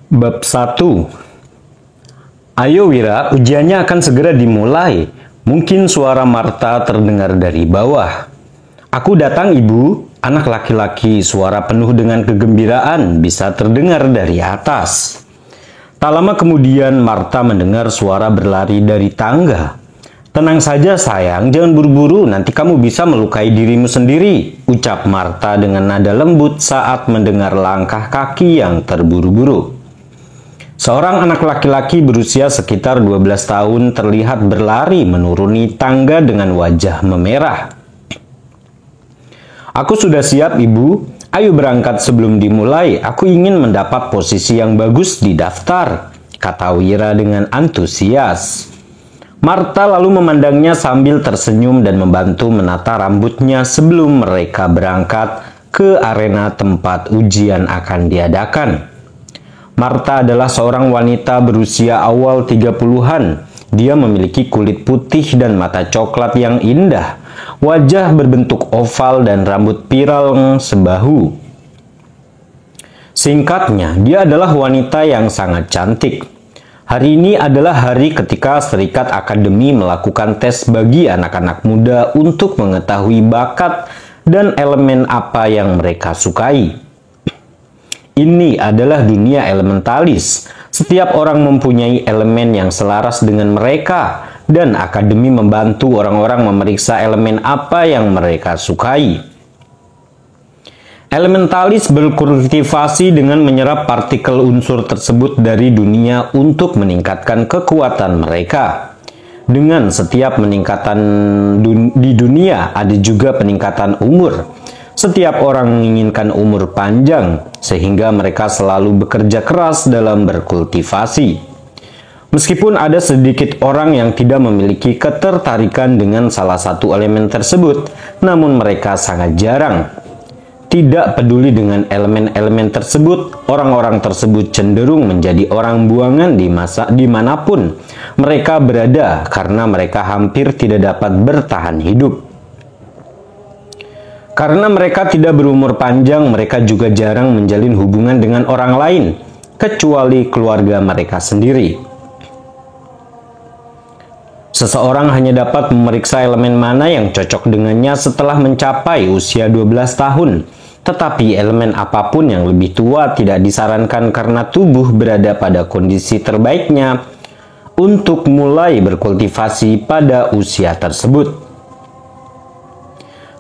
Bab 1. Ayo Wira, ujiannya akan segera dimulai. Mungkin suara Marta terdengar dari bawah. Aku datang ibu, anak laki-laki, suara penuh dengan kegembiraan bisa terdengar dari atas. Tak lama kemudian Marta mendengar suara berlari dari tangga. Tenang saja sayang, jangan buru-buru, nanti kamu bisa melukai dirimu sendiri, ucap Marta dengan nada lembut saat mendengar langkah kaki yang terburu-buru. Seorang anak laki-laki berusia sekitar 12 tahun terlihat berlari menuruni tangga dengan wajah memerah. Aku sudah siap ibu, ayo berangkat sebelum dimulai, aku ingin mendapat posisi yang bagus di daftar, kata Wira dengan antusias. Marta lalu memandangnya sambil tersenyum dan membantu menata rambutnya sebelum mereka berangkat ke arena tempat ujian akan diadakan. Marta adalah seorang wanita berusia awal 30-an. Dia memiliki kulit putih dan mata coklat yang indah, wajah berbentuk oval dan rambut pirang sebahu. Singkatnya, dia adalah wanita yang sangat cantik. Hari ini adalah hari ketika Serikat Akademi melakukan tes bagi anak-anak muda untuk mengetahui bakat dan elemen apa yang mereka sukai. Ini adalah dunia elementalis. Setiap orang mempunyai elemen yang selaras dengan mereka, dan akademi membantu orang-orang memeriksa elemen apa yang mereka sukai. Elementalis berkultivasi dengan menyerap partikel unsur tersebut dari dunia untuk meningkatkan kekuatan mereka. Dengan setiap peningkatan di dunia, ada juga peningkatan umur. Setiap orang menginginkan umur panjang, sehingga mereka selalu bekerja keras dalam berkultivasi. Meskipun ada sedikit orang yang tidak memiliki ketertarikan dengan salah satu elemen tersebut, namun mereka sangat jarang. Tidak peduli dengan elemen-elemen tersebut, orang-orang tersebut cenderung menjadi orang buangan dimanapun mereka berada karena mereka hampir tidak dapat bertahan hidup. Karena mereka tidak berumur panjang, mereka juga jarang menjalin hubungan dengan orang lain, kecuali keluarga mereka sendiri. Seseorang hanya dapat memeriksa elemen mana yang cocok dengannya setelah mencapai usia 12 tahun. Tetapi elemen apapun yang lebih tua tidak disarankan karena tubuh berada pada kondisi terbaiknya untuk mulai berkultivasi pada usia tersebut.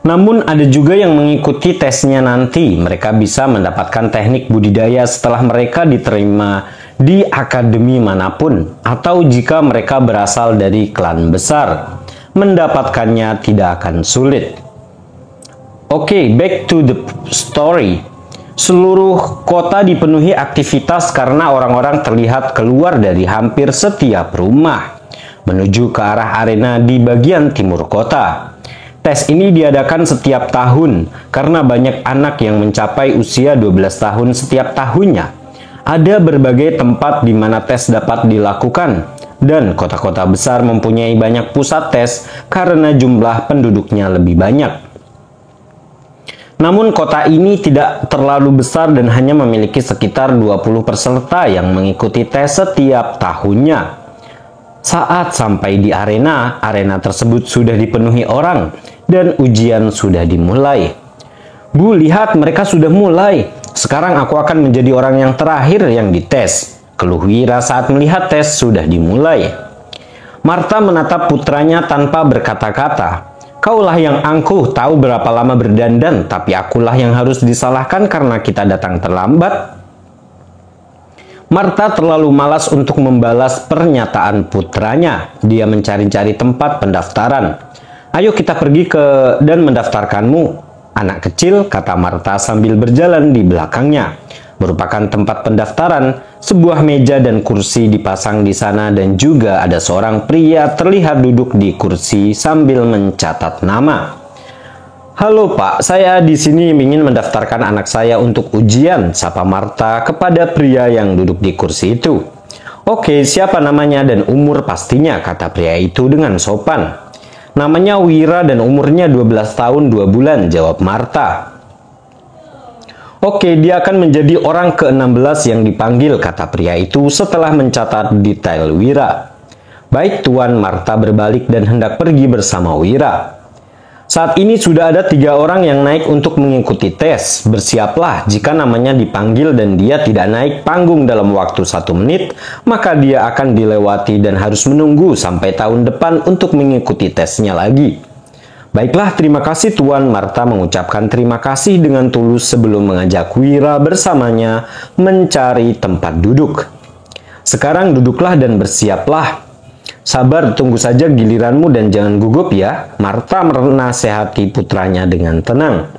Namun ada juga yang mengikuti tesnya nanti. Mereka bisa mendapatkan teknik budidaya setelah mereka diterima di akademi manapun, atau jika mereka berasal dari klan besar, mendapatkannya tidak akan sulit. Oke, back to the story. Seluruh kota dipenuhi aktivitas karena orang-orang terlihat keluar dari hampir setiap rumah menuju ke arah arena di bagian timur kota. Tes ini diadakan setiap tahun karena banyak anak yang mencapai usia 12 tahun setiap tahunnya. Ada berbagai tempat di mana tes dapat dilakukan, dan kota-kota besar mempunyai banyak pusat tes karena jumlah penduduknya lebih banyak. Namun kota ini tidak terlalu besar dan hanya memiliki sekitar 20 peserta yang mengikuti tes setiap tahunnya. Saat sampai di arena tersebut sudah dipenuhi orang dan ujian sudah dimulai. Bu, lihat mereka sudah mulai. Sekarang aku akan menjadi orang yang terakhir yang dites, keluh Wira saat melihat tes sudah dimulai. Marta menatap putranya tanpa berkata-kata. Kaulah yang angkuh, tahu berapa lama berdandan, tapi akulah yang harus disalahkan karena kita datang terlambat. Marta terlalu malas untuk membalas pernyataan putranya. Dia mencari-cari tempat pendaftaran. Ayo kita pergi dan mendaftarkanmu, anak kecil, kata Marta sambil berjalan di belakangnya. Merupakan tempat pendaftaran, sebuah meja dan kursi dipasang di sana dan juga ada seorang pria terlihat duduk di kursi sambil mencatat nama. Halo Pak, saya di sini ingin mendaftarkan anak saya untuk ujian, sapa Marta kepada pria yang duduk di kursi itu. Oke, siapa namanya dan umur pastinya, kata pria itu dengan sopan. Namanya Wira dan umurnya 12 tahun 2 bulan, jawab Marta. Oke, dia akan menjadi orang ke-16 yang dipanggil, kata pria itu setelah mencatat detail Wira. Baik Tuan, Martha berbalik dan hendak pergi bersama Wira. Saat ini sudah ada 3 orang yang naik untuk mengikuti tes. Bersiaplah jika namanya dipanggil dan dia tidak naik panggung dalam waktu 1 menit, maka dia akan dilewati dan harus menunggu sampai tahun depan untuk mengikuti tesnya lagi. Baiklah, terima kasih Tuan. Martha mengucapkan terima kasih dengan tulus sebelum mengajak Wira bersamanya mencari tempat duduk. Sekarang duduklah dan bersiaplah. Sabar, tunggu saja giliranmu dan jangan gugup ya. Martha menasehati putranya dengan tenang.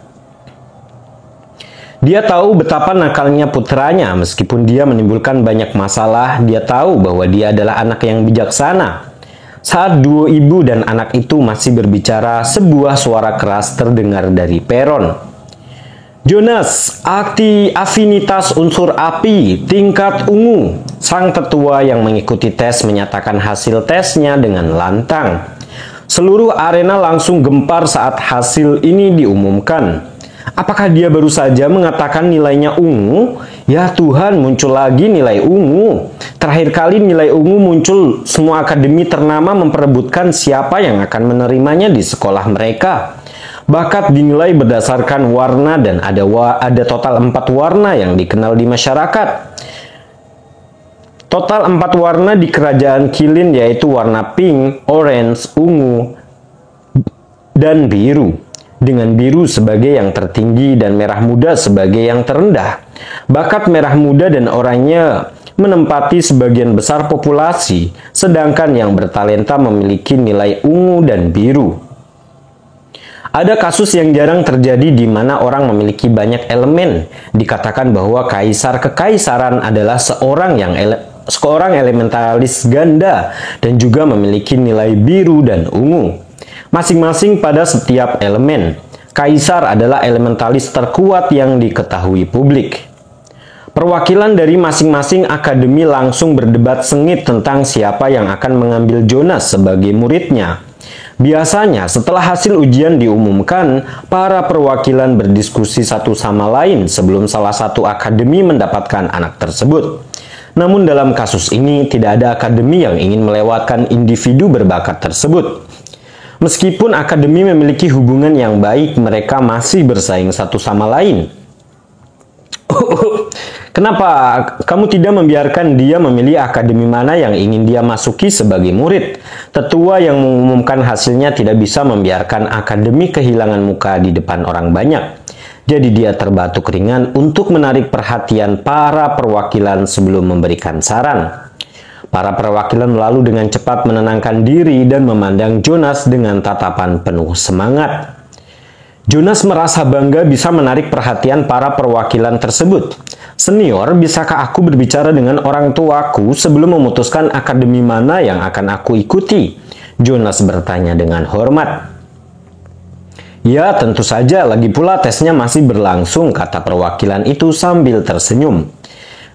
Dia tahu betapa nakalnya putranya. Meskipun dia menimbulkan banyak masalah, dia tahu bahwa dia adalah anak yang bijaksana. Saat duo ibu dan anak itu masih berbicara, sebuah suara keras terdengar dari peron. Jonas, afinitas unsur api, tingkat ungu. Sang tetua yang mengikuti tes menyatakan hasil tesnya dengan lantang. Seluruh arena langsung gempar saat hasil ini diumumkan. Apakah dia baru saja mengatakan nilainya ungu? Ya Tuhan, muncul lagi nilai ungu. Terakhir kali nilai ungu muncul, semua akademi ternama memperebutkan siapa yang akan menerimanya di sekolah mereka. Bakat dinilai berdasarkan warna dan ada total 4 warna yang dikenal di masyarakat. Total 4 warna di kerajaan Kilin yaitu warna pink, orange, ungu, dan biru. Dengan biru sebagai yang tertinggi dan merah muda sebagai yang terendah. Bakat merah muda dan oranye menempati sebagian besar populasi, sedangkan yang bertalenta memiliki nilai ungu dan biru. Ada kasus yang jarang terjadi di mana orang memiliki banyak elemen. Dikatakan bahwa kaisar kekaisaran adalah seorang elementalis ganda dan juga memiliki nilai biru dan ungu. Masing-masing pada setiap elemen. Kaisar adalah elementalis terkuat yang diketahui publik. Perwakilan dari masing-masing akademi langsung berdebat sengit tentang siapa yang akan mengambil Jonas sebagai muridnya. Biasanya setelah hasil ujian diumumkan, para perwakilan berdiskusi satu sama lain sebelum salah satu akademi mendapatkan anak tersebut. Namun dalam kasus ini tidak ada akademi yang ingin melewatkan individu berbakat tersebut. Meskipun akademi memiliki hubungan yang baik, mereka masih bersaing satu sama lain. Kenapa kamu tidak membiarkan dia memilih akademi mana yang ingin dia masuki sebagai murid? Tetua yang mengumumkan hasilnya tidak bisa membiarkan akademi kehilangan muka di depan orang banyak. Jadi dia terbatuk ringan untuk menarik perhatian para perwakilan sebelum memberikan saran. Para perwakilan lalu dengan cepat menenangkan diri dan memandang Jonas dengan tatapan penuh semangat. Jonas merasa bangga bisa menarik perhatian para perwakilan tersebut. Senior, bisakah aku berbicara dengan orang tuaku sebelum memutuskan akademi mana yang akan aku ikuti? Jonas bertanya dengan hormat. Ya, tentu saja, lagi pula tesnya masih berlangsung, kata perwakilan itu sambil tersenyum.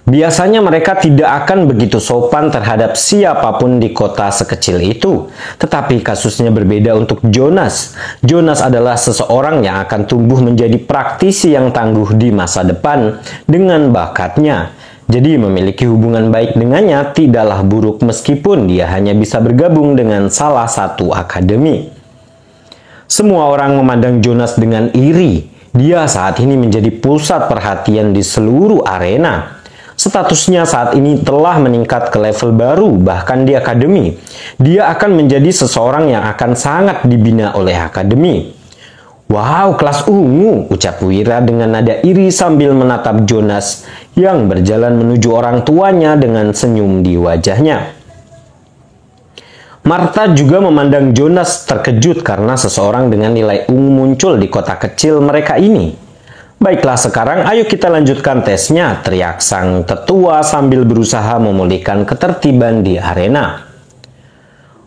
Biasanya mereka tidak akan begitu sopan terhadap siapapun di kota sekecil itu. Tetapi kasusnya berbeda untuk Jonas. Jonas adalah seseorang yang akan tumbuh menjadi praktisi yang tangguh di masa depan dengan bakatnya. Jadi memiliki hubungan baik dengannya tidaklah buruk meskipun dia hanya bisa bergabung dengan salah satu akademi. Semua orang memandang Jonas dengan iri. Dia saat ini menjadi pusat perhatian di seluruh arena. Statusnya saat ini telah meningkat ke level baru, bahkan di akademi. Dia akan menjadi seseorang yang akan sangat dibina oleh akademi. Wow, kelas ungu, ucap Wira dengan nada iri sambil menatap Jonas yang berjalan menuju orang tuanya dengan senyum di wajahnya. Martha juga memandang Jonas terkejut karena seseorang dengan nilai ungu muncul di kota kecil mereka ini. Baiklah, sekarang ayo kita lanjutkan tesnya, teriak sang tetua sambil berusaha memulihkan ketertiban di arena.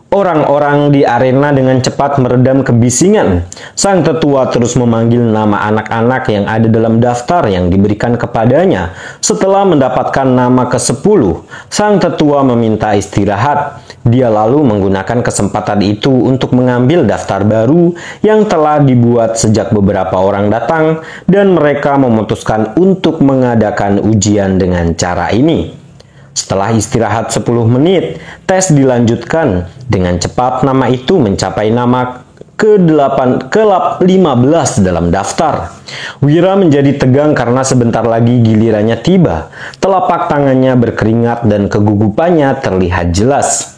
Orang-orang di arena dengan cepat meredam kebisingan. Sang tetua terus memanggil nama anak-anak yang ada dalam daftar yang diberikan kepadanya. Setelah mendapatkan nama ke-10, sang tetua meminta istirahat. Dia lalu menggunakan kesempatan itu untuk mengambil daftar baru yang telah dibuat sejak beberapa orang datang, dan mereka memutuskan untuk mengadakan ujian dengan cara ini. Setelah istirahat 10 menit, tes dilanjutkan. Dengan cepat nama itu mencapai nama ke-15 dalam daftar. Wira menjadi tegang karena sebentar lagi gilirannya tiba. Telapak tangannya berkeringat dan kegugupannya terlihat jelas.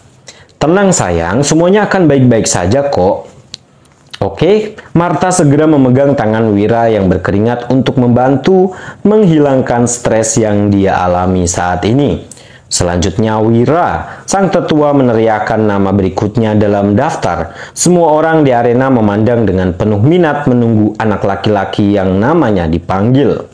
"Tenang sayang, semuanya akan baik-baik saja kok." "Oke." Martha segera memegang tangan Wira yang berkeringat untuk membantu menghilangkan stres yang dia alami saat ini. Selanjutnya Wira, sang tetua, meneriakkan nama berikutnya dalam daftar. Semua orang di arena memandang dengan penuh minat menunggu anak laki-laki yang namanya dipanggil.